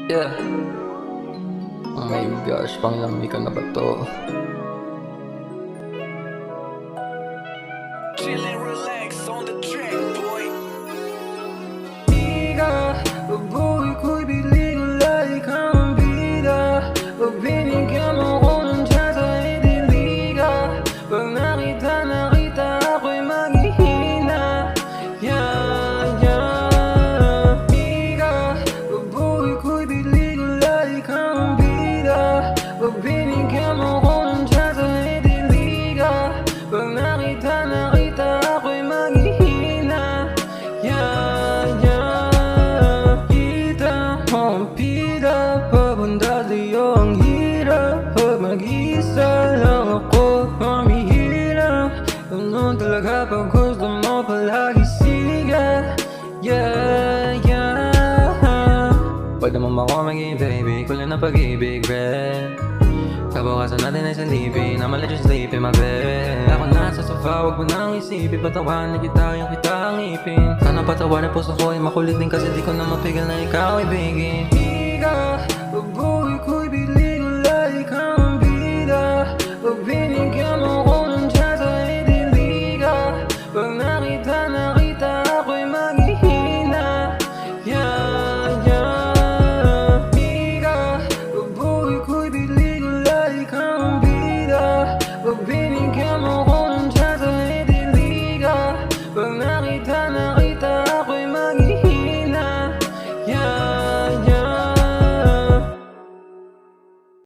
Yeah. Oh my gosh, panglamig ka na ba to? Chill and relax on the track, boy. Ika, buhay ko'y bili-gulay kang bida. Pag binigyan mo ko ng tsansa, hindi ka. Pag nakita ako'y maghihina. Yeah, yeah. Ika, buhay ko'y bili-gulay kang bida. Pag binigyan mo ko ng tsansa, hindi ka. Pag nakita ako'y maghihina. Yeah, yeah. Kita mo ang pila, papunta sa'yo ang hirap. Pag mag-isa lang ako, mamihirap. Ganun talaga pag gusto mo palagi siga. Yeah, yeah. Pwede mo ako maging baby, kulang na pag-ibig, red. Kabukasan natin ay silipin, I'ma let you sleep in my bed. Ako nasa sofa, wag mo nang isipin, patawanan kita, yung kita ang ipin. Sana patawanan puso ko ay makulit din kasi di ko na mapigil na ikaw ibigin. Ika,